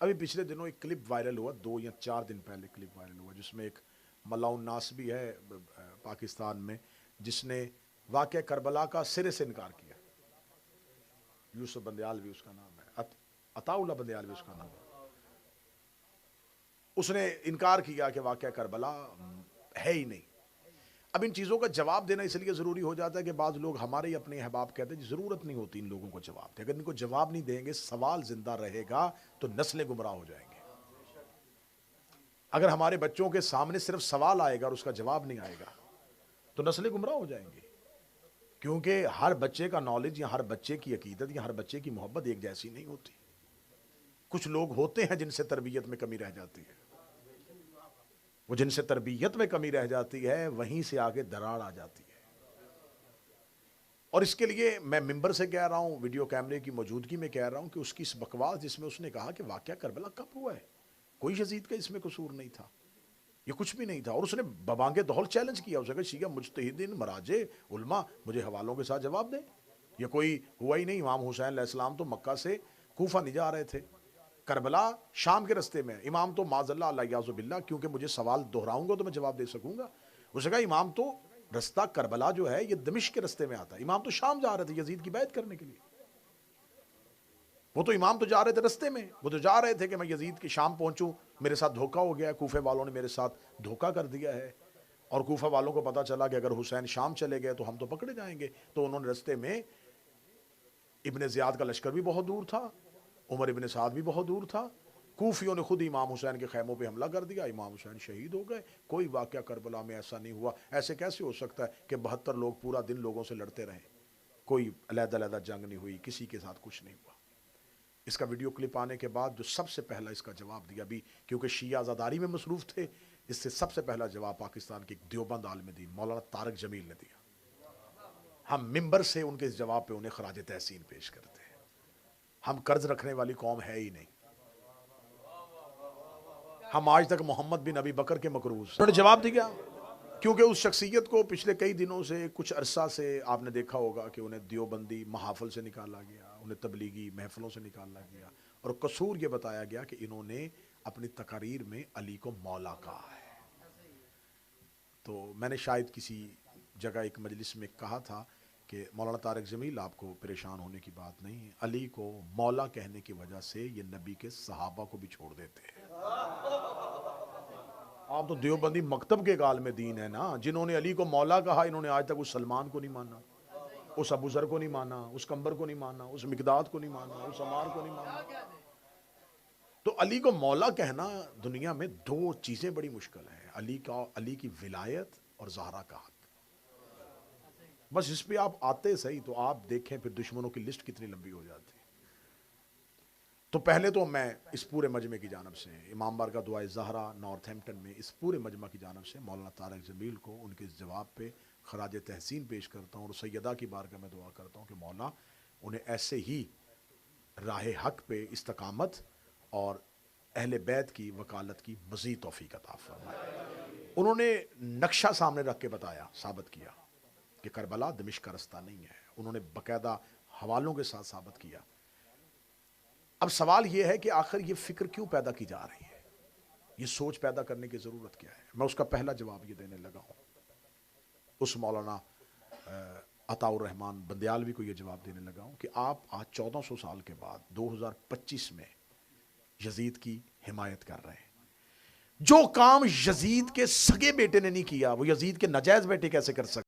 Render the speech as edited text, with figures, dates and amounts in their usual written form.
ابھی پچھلے دنوں ایک کلپ وائرل ہوا، 2 یا 4 دن پہلے کلپ وائرل ہوا جس میں ایک ملاؤں الناس بھی ہے پاکستان میں، جس نے واقعہ کربلا کا سرے سے انکار کیا۔ یوسف بندیال بھی اس کا نام ہے، عطا اللہ بندیال بھی اس کا نام ہے۔ اس نے انکار کیا کہ واقعہ کربلا ہے ہی نہیں۔ اب ان چیزوں کا جواب دینا اس لیے ضروری ہو جاتا ہے کہ بعض لوگ ہمارے ہی اپنے احباب کہتے ہیں ضرورت نہیں ہوتی ان لوگوں کو جواب دے، اگر ان کو جواب نہیں دیں گے سوال زندہ رہے گا تو نسلیں گمراہ ہو جائیں گے۔ اگر ہمارے بچوں کے سامنے صرف سوال آئے گا اور اس کا جواب نہیں آئے گا تو نسلیں گمراہ ہو جائیں گی، کیونکہ ہر بچے کا نالج یا ہر بچے کی عقیدت یا ہر بچے کی محبت ایک جیسی نہیں ہوتی۔ کچھ لوگ ہوتے ہیں جن سے تربیت میں کمی رہ جاتی ہے، وہ جن سے تربیت میں کمی رہ جاتی ہے وہیں سے آگے دراڑ آ جاتی ہے۔ اور اس کے لیے میں ممبر سے کہہ رہا ہوں، ویڈیو کیمرے کی موجودگی میں کہہ رہا ہوں کہ اس کی اس بکواس جس میں اس نے کہا کہ واقعہ کربلا کب ہوا ہے، کوئی یزید کا اس میں قصور نہیں تھا، یہ کچھ بھی نہیں تھا، اور اس نے ببانگ دہل چیلنج کیا، اسے کہا شیعہ مجتہدین مراجع علماء مجھے حوالوں کے ساتھ جواب دیں، یہ کوئی ہوا ہی نہیں۔ امام حسین علیہ السلام تو مکہ سے کوفہ نہیں جا رہے تھے، کربلا شام کے رستے میں، امام تو معاذ اللہ علیہ باللہ، کیونکہ مجھے سوال دہراؤں گا تو میں جواب دے سکوں گا۔ اسے کہا امام تو رستہ کربلا جو ہے یہ دمشق کے رستے میں آتا ہے، امام تو شام جا رہے تھے یزید کی بیعت کرنے کے لیے، وہ تو امام تو جا رہے تھے رستے میں، وہ تو جا رہے تھے کہ میں یزید کی شام پہنچوں، میرے ساتھ دھوکہ ہو گیا ہے، کوفے والوں نے میرے ساتھ دھوکہ کر دیا ہے، اور کوفہ والوں کو پتا چلا کہ اگر حسین شام چلے گئے تو ہم تو پکڑے جائیں گے، تو انہوں نے رستے میں ابن زیاد کا لشکر بھی بہت دور تھا، عمر ابن سعد بھی بہت دور تھا، کوفیوں نے خود امام حسین کے خیموں پہ حملہ کر دیا، امام حسین شہید ہو گئے۔ کوئی واقعہ کربلا میں ایسا نہیں ہوا۔ ایسے کیسے ہو سکتا ہے کہ 72 لوگ پورا دن لوگوں سے لڑتے رہے، کوئی علیحدہ علیحدہ جنگ نہیں ہوئی، کسی کے ساتھ کچھ نہیں ہوا۔ اس کا ویڈیو کلپ آنے کے بعد جو سب سے پہلا اس کا جواب دیا، بھی کیونکہ شیعہ عزاداری میں مصروف تھے، اس سے سب سے پہلا جواب پاکستان کے ایک دیوبند عالم دین مولانا طارق جمیل نے دیا۔ ہم ممبر سے ان کے اس جواب پہ انہیں خراج تحسین پیش کرتے ہیں۔ ہم قرض رکھنے والی قوم ہے ہی نہیں، ہم آج تک محمد بن ابی بکر کے مقروض۔ انہوں نے جواب دیا کیونکہ اس شخصیت کو پچھلے کئی دنوں سے کچھ عرصہ سے آپ نے دیکھا ہوگا کہ انہیں دیوبندی محافل سے نکالا گیا، انہیں تبلیغی محفلوں سے نکالا گیا، اور قصور یہ بتایا گیا کہ انہوں نے اپنی تقاریر میں علی کو مولا کہا ہے۔ تو میں نے شاید کسی جگہ ایک مجلس میں کہا تھا کہ مولانا طارق جمیل آپ کو پریشان ہونے کی بات نہیں ہے، علی کو مولا کہنے کی وجہ سے یہ نبی کے صحابہ کو بھی چھوڑ دیتے ہیں۔ آپ تو دیوبندی مکتب کے عالم دین ہے نا، جنہوں نے علی کو مولا کہا انہوں نے آج تک اس سلمان کو نہیں مانا، اس ابو ذر کو نہیں مانا، اس کمبر کو نہیں مانا، اس مقداد کو نہیں مانا، اس عمار کو نہیں مانا۔ تو علی کو مولا کہنا دنیا میں 2 چیزیں بڑی مشکل ہیں، علی کی ولایت اور زہرا کا حق۔ بس اس پہ آپ آتے صحیح تو آپ دیکھیں پھر دشمنوں کی لسٹ کتنی لمبی ہو جاتی ہے۔ تو پہلے تو میں اس پورے مجمع کی جانب سے امام بارگاہ دعائے زہرا نارتھ ہیمپٹن میں اس پورے مجمع کی جانب سے مولانا طارق جمیل کو ان کے اس جواب پہ خراج تحسین پیش کرتا ہوں، اور سیدہ کی بارگاہ میں دعا کرتا ہوں کہ مولا انہیں ایسے ہی راہ حق پہ استقامت اور اہل بیت کی وکالت کی مزید توفیق عطا فرمائے۔ انہوں نے نقشہ سامنے رکھ کے بتایا، ثابت کیا کہ کربلا دمشق کا رستہ نہیں ہے، انہوں نے باقاعدہ حوالوں کے ساتھ ثابت کیا۔ اب سوال یہ ہے کہ آخر یہ فکر کیوں پیدا کی جا رہی ہے، یہ سوچ پیدا کرنے کی ضرورت کیا ہے؟ میں اس کا پہلا جواب یہ دینے لگا ہوں، اس مولانا عطا الرحمن بندیالوی کو یہ جواب دینے لگا ہوں کہ آپ آج 1400 سال کے بعد 2025 میں یزید کی حمایت کر رہے ہیں۔ جو کام یزید کے سگے بیٹے نے نہیں کیا وہ یزید کے ناجائز بیٹے کیسے کر سکتے؟